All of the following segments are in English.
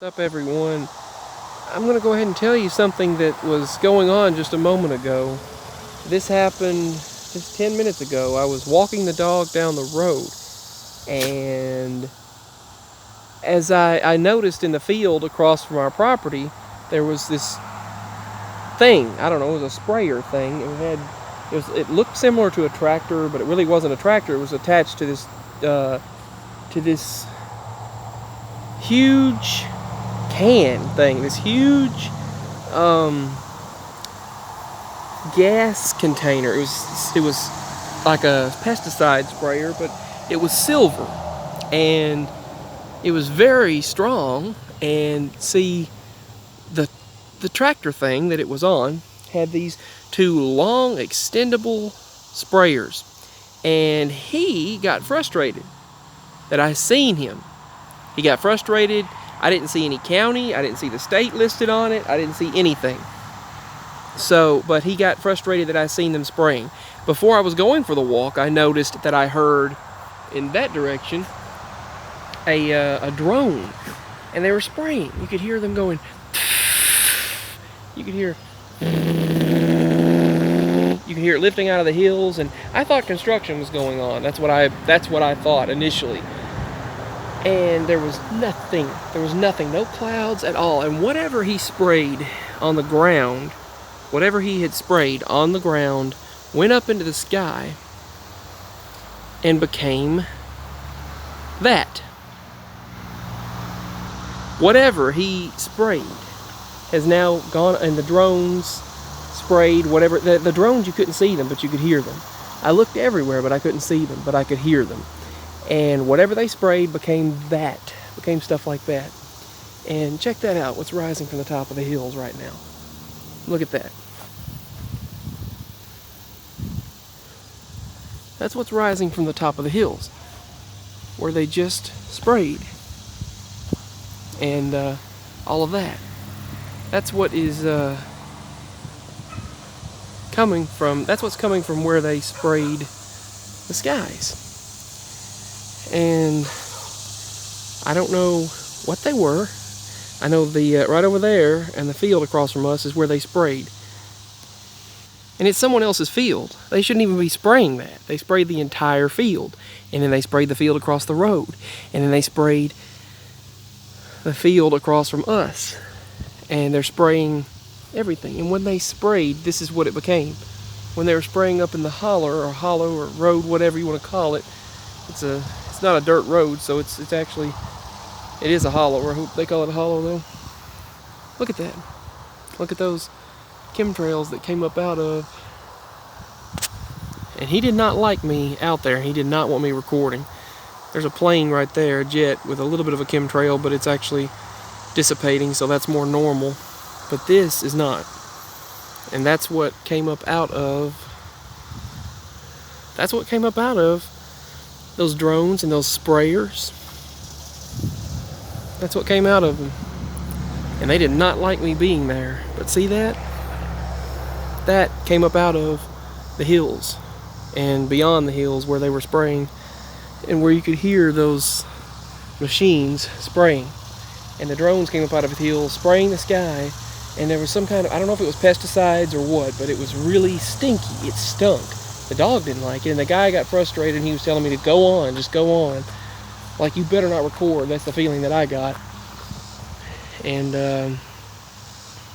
What's up, everyone? I'm gonna go ahead and tell you something that was going on just a moment ago. This happened just 10 minutes ago. I was walking the dog down the road, and as I noticed in the field across from our property, there was this thing. I don't know, it was a sprayer thing. It looked similar to a tractor, but it really wasn't a tractor. It was attached to this huge can thing, this huge gas container. It was like a pesticide sprayer, but it was silver, and it was very strong. And see, the tractor thing that it was on had these two long extendable sprayers, and he got frustrated that I seen him. He got frustrated. I didn't see any county. I didn't see the state listed on it. I didn't see anything. So, but he got frustrated that I seen them spraying. Before I was going for the walk, I noticed that I heard in that direction a drone, and they were spraying. You could hear them going. You could hear it lifting out of the hills, and I thought construction was going on. That's what I thought initially. And there was nothing, no clouds at all. And whatever he sprayed on the ground, whatever he had sprayed on the ground, went up into the sky and became that. Whatever he sprayed has now gone, and the drones sprayed whatever. The drones, you couldn't see them, but you could hear them. I looked everywhere, but I couldn't see them, but I could hear them. And whatever they sprayed became stuff like that. And check that out, what's rising from the top of the hills right now. Look at that. That's what's rising from the top of the hills, where they just sprayed. And all of that. That's what is coming from, that's what's coming from where they sprayed the skies. And I don't know what they were. I know the right over there and the field across from us is where they sprayed. And it's someone else's field. They shouldn't even be spraying that. They sprayed the entire field. And then they sprayed the field across the road. And then they sprayed the field across from us. And they're spraying everything. And when they sprayed, this is what it became. When they were spraying up in the hollow or road, whatever you want to call it, it's not a dirt road, so it is a hollow, or they call it a hollow though. Look at that. Look at those chemtrails that came up out of. And he did not like me out there. He did not want me recording. There's a plane right there, a jet, with a little bit of a chemtrail, but it's actually dissipating, so that's more normal. But this is not. And that's what came up out of. That's what came up out of those drones and those sprayers. That's what came out of them. And they did not like me being there. But see that? That came up out of the hills and beyond the hills where they were spraying, and where you could hear those machines spraying. And the drones came up out of the hills spraying the sky, and there was some kind of, I don't know if it was pesticides or what, but it was really stinky. It stunk. The dog didn't like it, and the guy got frustrated, and he was telling me to go on, just go on. Like, you better not record. That's the feeling that I got. And it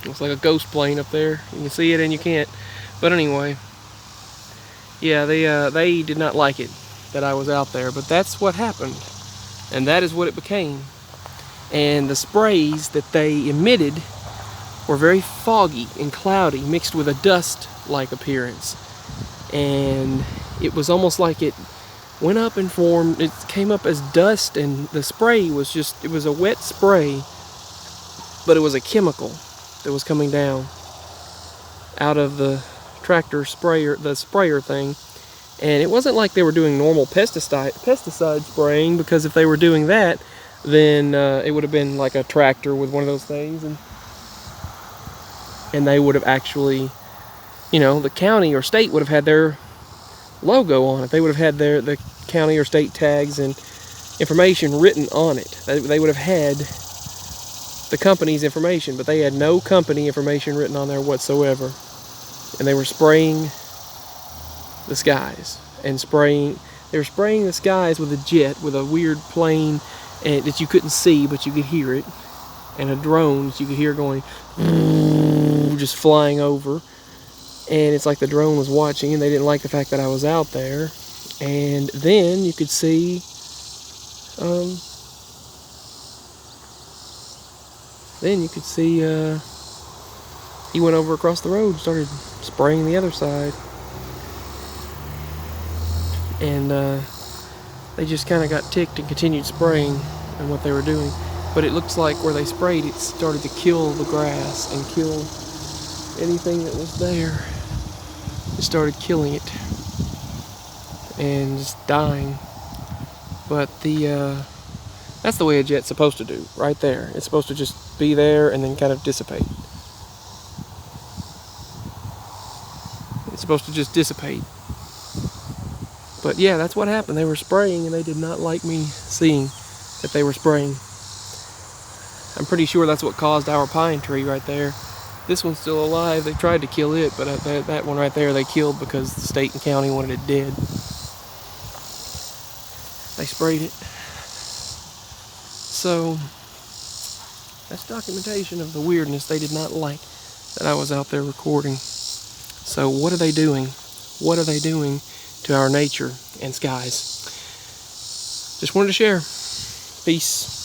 looks like a ghost plane up there. You can see it and you can't. But anyway, yeah, they did not like it that I was out there. But that's what happened, and that is what it became. And the sprays that they emitted were very foggy and cloudy, mixed with a dust-like appearance. And it was almost like it went up and formed, it came up as dust, and the spray was it was a wet spray, but it was a chemical that was coming down out of the tractor sprayer, the sprayer thing. And it wasn't like they were doing normal pesticide spraying, because if they were doing that, then it would have been like a tractor with one of those things, and they would have actually, the county or state would have had their logo on it. They would have had the county or state tags and information written on it. They would have had the company's information, but they had no company information written on there whatsoever. And they were spraying the skies and they were spraying the skies with a jet, with a weird plane that you couldn't see, but you could hear it, and a drone that you could hear going just flying over. And it's like the drone was watching, and they didn't like the fact that I was out there. And then you could see he went over across the road and started spraying the other side. And they just kind of got ticked and continued spraying and what they were doing. But it looks like where they sprayed, it started to kill the grass and kill anything that was there. It started killing it and just dying. But that's the way a jet's supposed to do, right there. It's supposed to just be there and then kind of dissipate. It's supposed to just dissipate. But yeah, that's what happened. They were spraying, and they did not like me seeing that they were spraying. I'm pretty sure that's what caused our pine tree right there. This one's still alive. They tried to kill it, but that one right there they killed because the state and county wanted it dead. They sprayed it. So that's documentation of the weirdness they did not like that I was out there recording. So what are they doing? What are they doing to our nature and skies? Just wanted to share. Peace.